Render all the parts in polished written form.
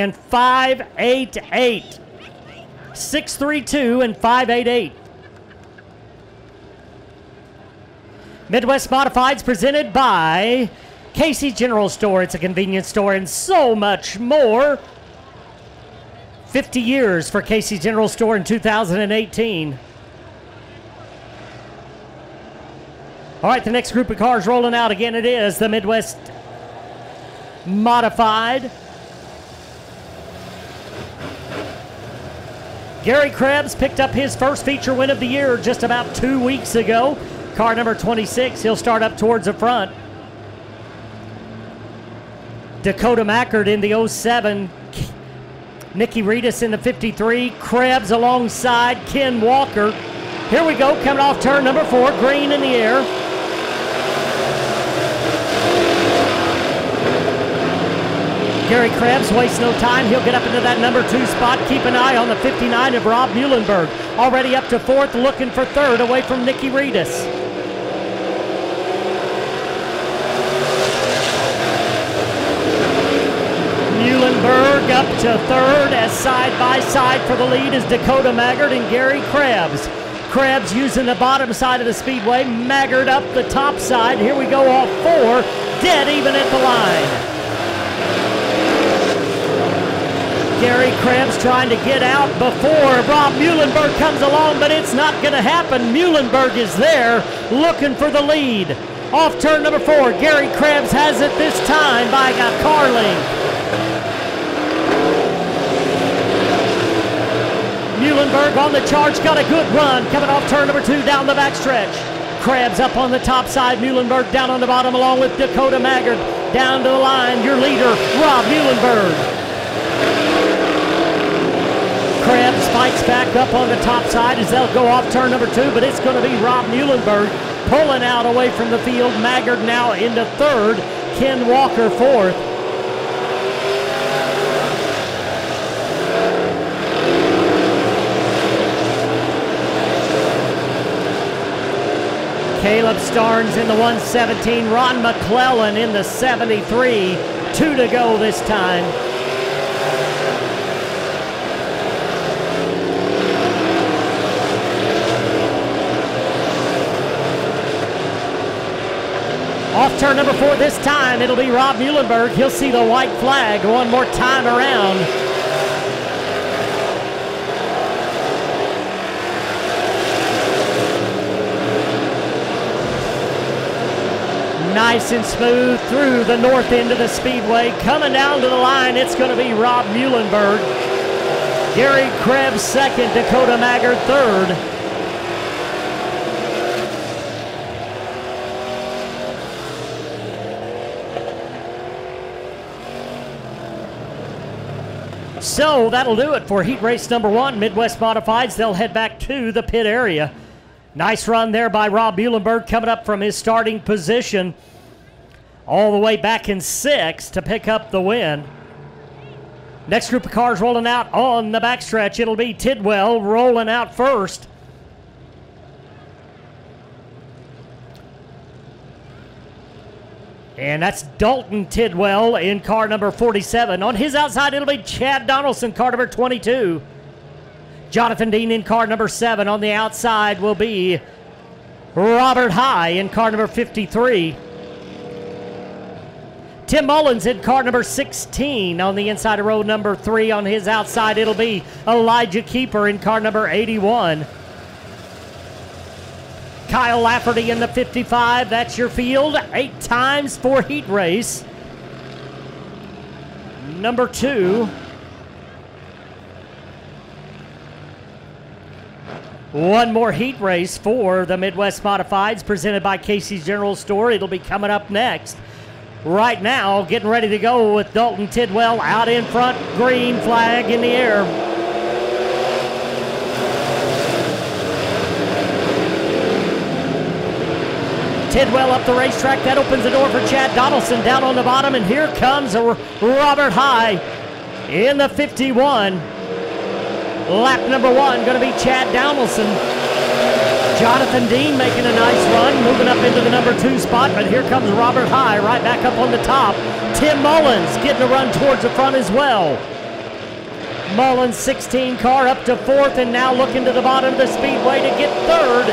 and 588. 632 and 588. Midwest Modifieds presented by Casey's General Store. It's a convenience store and so much more. 50 years for Casey's General Store in 2018. All right, the next group of cars rolling out again. It is the Midwest Modified. Gary Krebs picked up his first feature win of the year just about 2 weeks ago. Car number 26, he'll start up towards the front. Dakota Mackard in the 07. Nicky Reedus in the 53. Krebs alongside Ken Walker. Here we go, coming off turn number 4, green in the air. Gary Krebs wastes no time. He'll get up into that number 2 spot. Keep an eye on the 59 of Rob Muhlenberg. Already up to 4th, looking for 3rd away from Nicky Reedus. Muhlenberg up to 3rd as side by side for the lead is Dakota Maggard and Gary Krebs. Krebs using the bottom side of the speedway. Maggard up the top side. Here we go off 4. Dead even at the line. Gary Krebs trying to get out before Rob Muhlenberg comes along, but it's not going to happen. Muhlenberg is there looking for the lead. Off turn number 4, Gary Krebs has it this time by a car length. Muhlenberg on the charge, got a good run coming off turn number 2 down the backstretch. Krebs up on the top side, Muhlenberg down on the bottom along with Dakota Maggard. Down to the line, your leader, Rob Muhlenberg. Krebs fights back up on the top side as they'll go off turn number 2, but it's going to be Rob Muhlenberg pulling out away from the field. Maggard now into 3rd, Ken Walker 4th. Caleb Starnes in the 117, Ron McClellan in the 73. 2 to go this time. Off turn number 4 this time, it'll be Rob Muhlenberg. He'll see the white flag one more time around. Nice and smooth through the north end of the speedway. Coming down to the line, it's going to be Rob Muhlenberg. Gary Krebs 2nd, Dakota Maggard 3rd. So that'll do it for heat race number 1, Midwest Modifieds. They'll head back to the pit area. Nice run there by Rob Muhlenberg coming up from his starting position all the way back in 6th to pick up the win. Next group of cars rolling out on the backstretch. It'll be Tidwell rolling out first. And that's Dalton Tidwell in car number 47. On his outside, it'll be Chad Donaldson, car number 22. Jonathan Dean in car number 7. On the outside will be Robert High in car number 53. Tim Mullins in car number 16. On the inside of row number 3. On his outside, it'll be Elijah Keeper in car number 81. Kyle Lafferty in the 55. That's your field. 8 times for heat race number 2. One more heat race for the Midwest Modifieds presented by Casey's General Store. It'll be coming up next. Right now, getting ready to go with Dalton Tidwell out in front. Green flag in the air. Tidwell up the racetrack. That opens the door for Chad Donaldson down on the bottom. And here comes Robert High in the 51. Lap number 1 going to be Chad Donaldson. Jonathan Dean making a nice run, moving up into the number 2 spot. But here comes Robert High right back up on the top. Tim Mullins getting a run towards the front as well. Mullins 16 car up to fourth, and now looking to the bottom of the speedway to get third.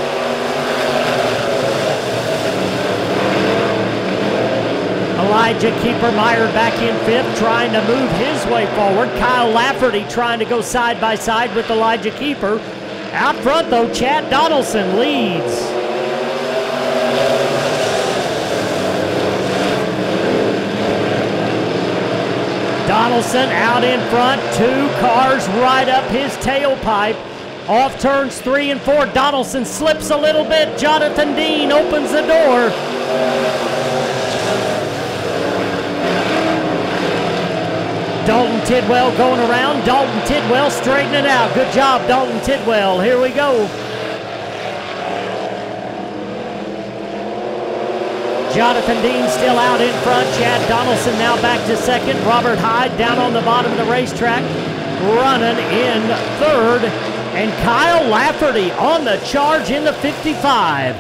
Elijah Keeper-Meyer back in fifth, trying to move his way forward. Kyle Lafferty trying to go side by side with Elijah Keeper. Out front, though, Chad Donaldson leads. Donaldson out in front, 2 cars right up his tailpipe. Off turns 3 and 4, Donaldson slips a little bit. Jonathan Dean opens the door. Dalton Tidwell going around. Dalton Tidwell straightening out. Good job, Dalton Tidwell. Here we go. Jonathan Dean still out in front. Chad Donaldson now back to second. Robert Hyde down on the bottom of the racetrack, running in third. And Kyle Lafferty on the charge in the 55.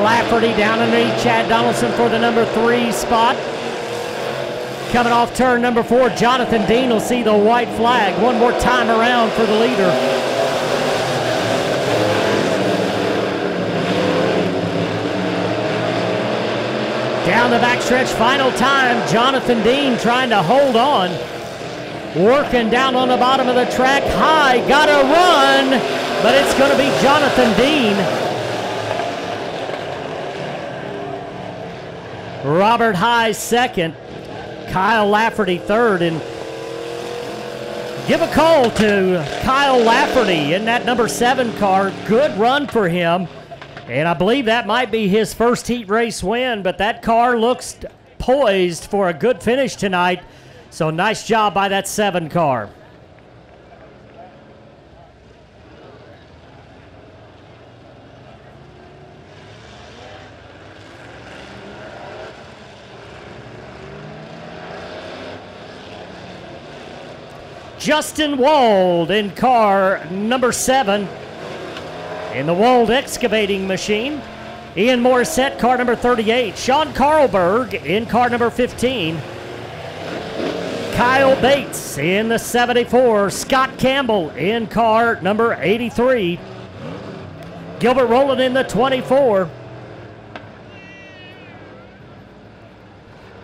Lafferty down underneath Chad Donaldson for the number 3 spot. Coming off turn number 4, Jonathan Dean will see the white flag one more time around for the leader. Down the backstretch, final time, Jonathan Dean trying to hold on. Working down on the bottom of the track, High got a run, but it's going to be Jonathan Dean. Robert High second, Kyle Lafferty third, and give a call to Kyle Lafferty in that number 7 car. Good run for him, and I believe that might be his first heat race win, but that car looks poised for a good finish tonight, so nice job by that 7 car. Justin Wald in car number 7 in the Wald excavating machine. Ian Morissette, car number 38. Sean Carlberg in car number 15. Kyle Bates in the 74. Scott Campbell in car number 83. Gilbert Rowland in the 24.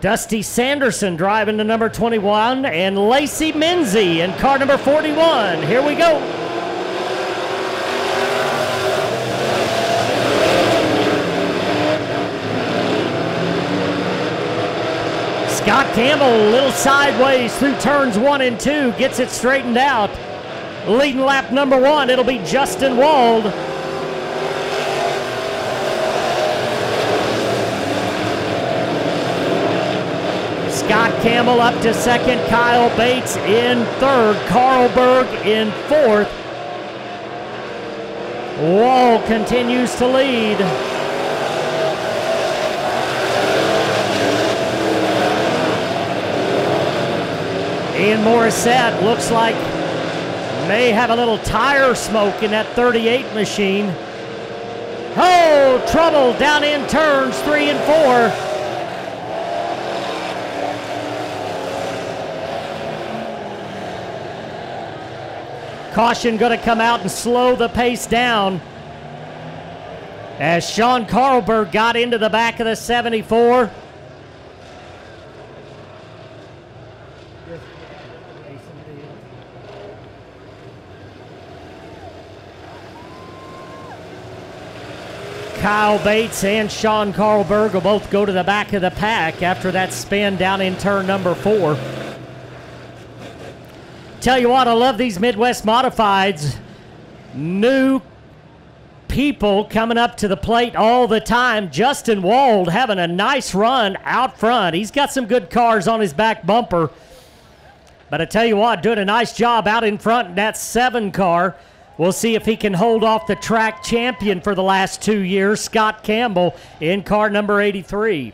Dusty Sanderson driving the number 21, and Lacey Menzie in car number 41. Here we go. Scott Campbell a little sideways through turns 1 and 2, gets it straightened out. Leading lap number 1, it'll be Justin Wald. Scott Campbell up to second, Kyle Bates in third, Carlberg in fourth. Wall continues to lead. Ian Morissette looks like may have a little tire smoke in that 38 machine. Oh, trouble down in turns 3 and 4. Caution going to come out and slow the pace down as Sean Carlberg got into the back of the 74. Kyle Bates and Sean Carlberg will both go to the back of the pack after that spin down in turn number 4. Tell you what, I love these Midwest Modifieds. New people coming up to the plate all the time. Justin Wald having a nice run out front. He's got some good cars on his back bumper. But I tell you what, doing a nice job out in front in that 7 car. We'll see if he can hold off the track champion for the last 2 years, Scott Campbell, in car number 83.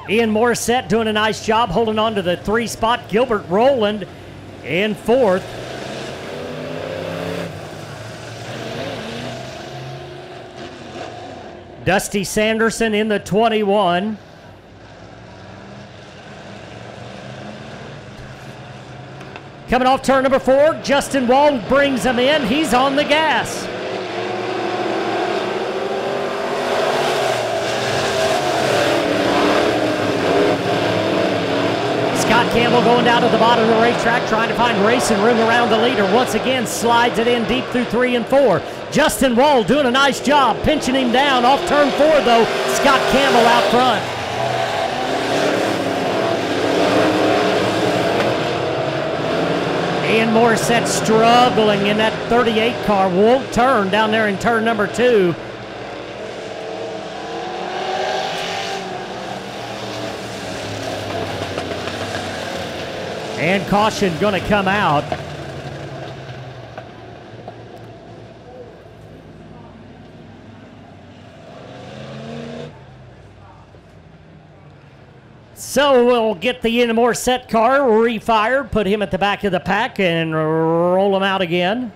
Ian Morissette doing a nice job holding on to the 3 spot. Gilbert Rowland in 4th. Dusty Sanderson in the 21. Coming off turn number 4, Justin Wald brings him in. He's on the gas. Scott Campbell going down to the bottom of the racetrack, trying to find racing room around the leader. Once again, slides it in deep through 3 and 4. Justin Wald doing a nice job, pinching him down. Off turn 4, though, Scott Campbell out front. Ian Morissette struggling in that 38 car. Won't turn down there in turn number 2. And caution going to come out. So we'll get the Ian Morissette car refired, put him at the back of the pack, and roll him out again.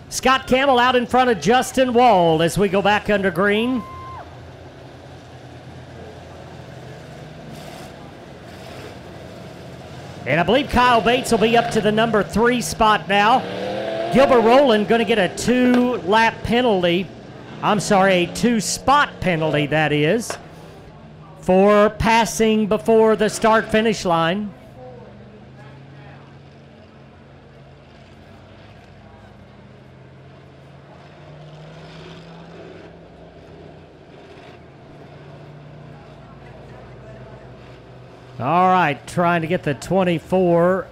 Scott Campbell out in front of Justin Wald as we go back under green. And I believe Kyle Bates will be up to the number 3 spot now. Gilbert Rowland going to get a 2-lap penalty. I'm sorry, a 2-spot penalty, that is, for passing before the start-finish line. All right, trying to get the 24.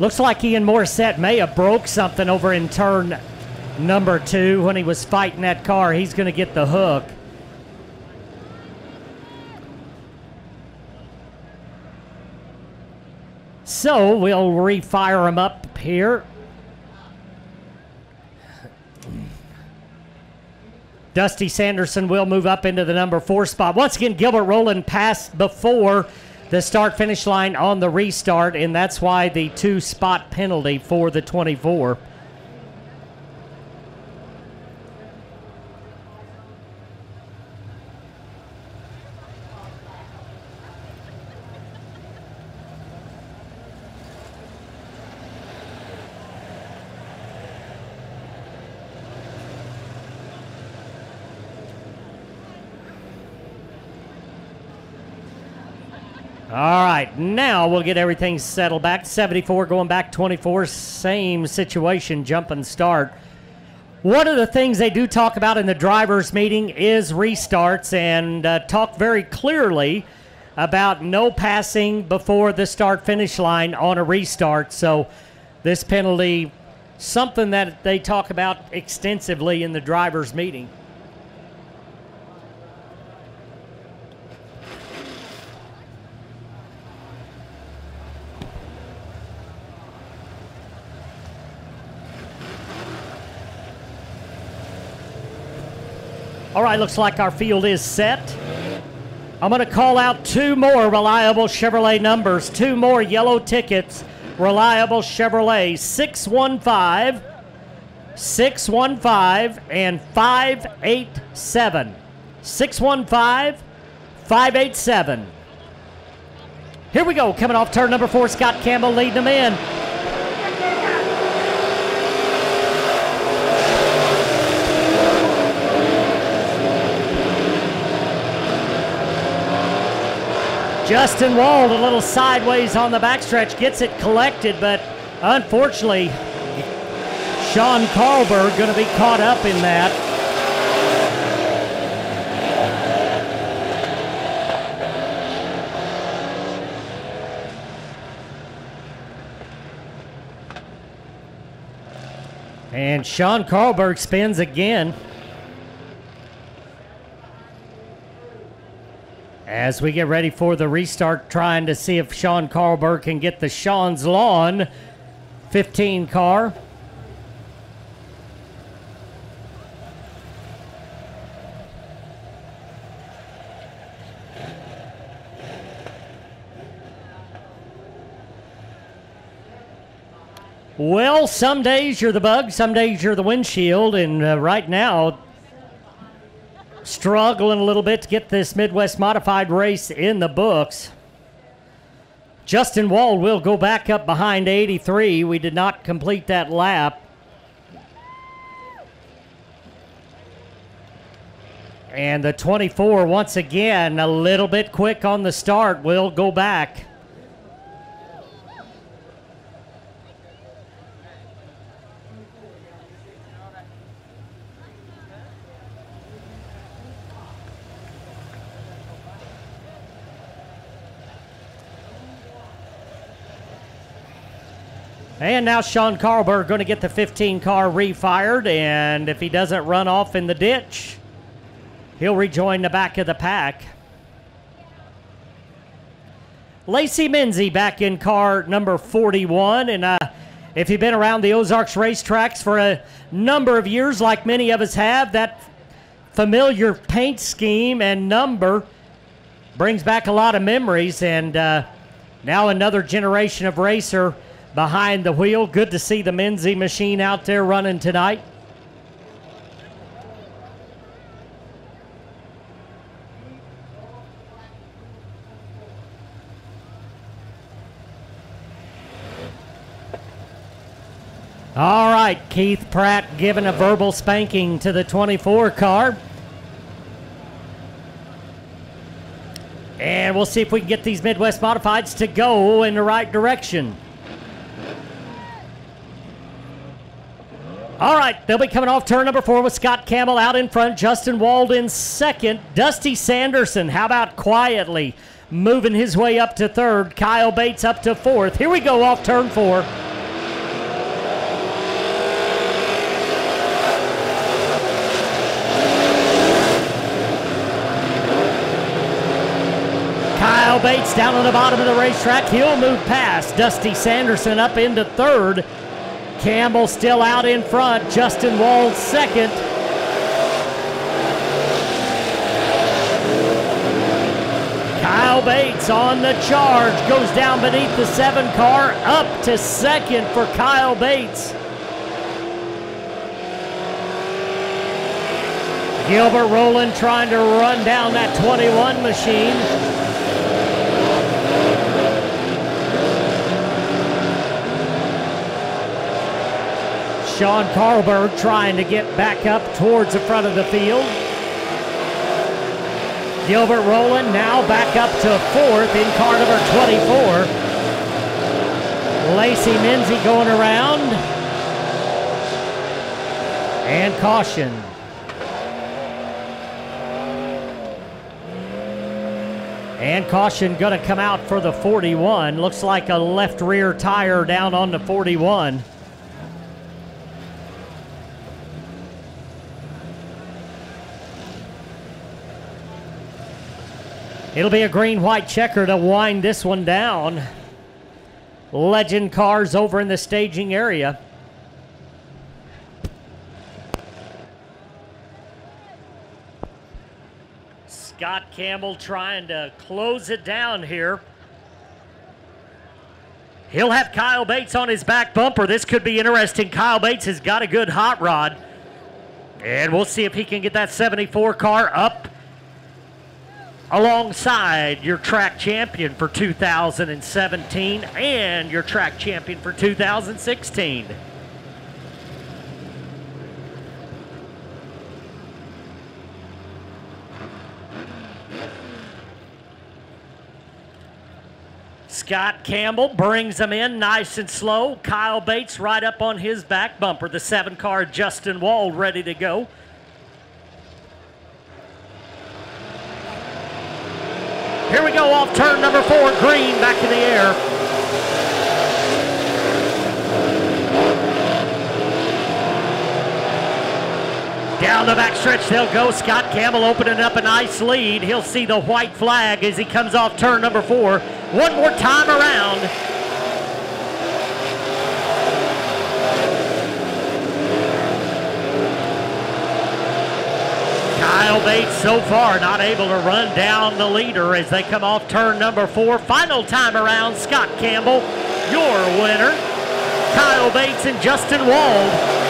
Looks like Ian Morissette may have broke something over in turn number 2 when he was fighting that car. He's going to get the hook. So we'll refire him up here. Dusty Sanderson will move up into the number 4 spot. Once again, Gilbert Rowland passed before the start-finish line on the restart, and that's why the 2-spot penalty for the 24. All right, now we'll get everything settled back. 74 going back 24, same situation, jump and start. One of the things they do talk about in the drivers' meeting is restarts, and talk very clearly about no passing before the start-finish line on a restart. So this penalty, something that they talk about extensively in the drivers' meeting. All right, looks like our field is set. I'm going to call out 2 more reliable Chevrolet numbers, 2 more yellow tickets, reliable Chevrolet, 615, 615, and 587. 615, 587. Here we go, coming off turn number 4, Scott Campbell leading them in. Justin Wald a little sideways on the backstretch, gets it collected, but unfortunately, Sean Carlberg going to be caught up in that. And Sean Carlberg spins again. As we get ready for the restart, trying to see if Sean Carlberg can get the Sean's Lawn 15 car. Well, some days you're the bug, some days you're the windshield, and right now, struggling a little bit to get this Midwest Modified race in the books. Justin Wald will go back up behind 83. We did not complete that lap. And the 24, once again, a little bit quick on the start, will go back. And now Sean Carlberg going to get the 15 car refired, and if he doesn't run off in the ditch, he'll rejoin the back of the pack. Lacey Minzy back in car number 41, and if you've been around the Ozarks racetracks for a number of years, like many of us have, that familiar paint scheme and number brings back a lot of memories, and now another generation of racer behind the wheel. Good to see the Minzy machine out there running tonight. All right, Keith Pratt giving a verbal spanking to the 24 car. And we'll see if we can get these Midwest Modifieds to go in the right direction. All right, they'll be coming off turn number 4 with Scott Campbell out in front, Justin Wald in second, Dusty Sanderson, how about quietly moving his way up to third, Kyle Bates up to fourth. Here we go off turn 4. Kyle Bates down on the bottom of the racetrack. He'll move past Dusty Sanderson up into third. Campbell still out in front. Justin Wald second. Kyle Bates on the charge. Goes down beneath the 7 car. Up to second for Kyle Bates. Gilbert Rowland trying to run down that 21 machine. Sean Carlberg trying to get back up towards the front of the field. Gilbert Rowland now back up to fourth in car number 24. Lacey Minzy going around. And caution. And caution going to come out for the 41. Looks like a left rear tire down on the 41. It'll be a green-white checker to wind this one down. Legend cars over in the staging area. Scott Campbell trying to close it down here. He'll have Kyle Bates on his back bumper. This could be interesting. Kyle Bates has got a good hot rod. And we'll see if he can get that 74 car up alongside your track champion for 2017 and your track champion for 2016. Scott Campbell brings them in nice and slow. Kyle Bates right up on his back bumper. The 7 car Justin Wald ready to go. Here we go off turn number 4, green back in the air. Down the backstretch they'll go. Scott Campbell opening up a nice lead. He'll see the white flag as he comes off turn number 4. One more time around. Kyle Bates so far not able to run down the leader as they come off turn number 4. Final time around, Scott Campbell, your winner. Kyle Bates and Justin Wald.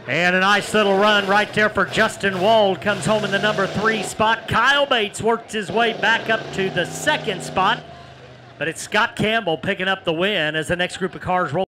And a nice little run right there for Justin Wald. Comes home in the number 3 spot. Kyle Bates works his way back up to the 2nd spot. But it's Scott Campbell picking up the win as the next group of cars roll.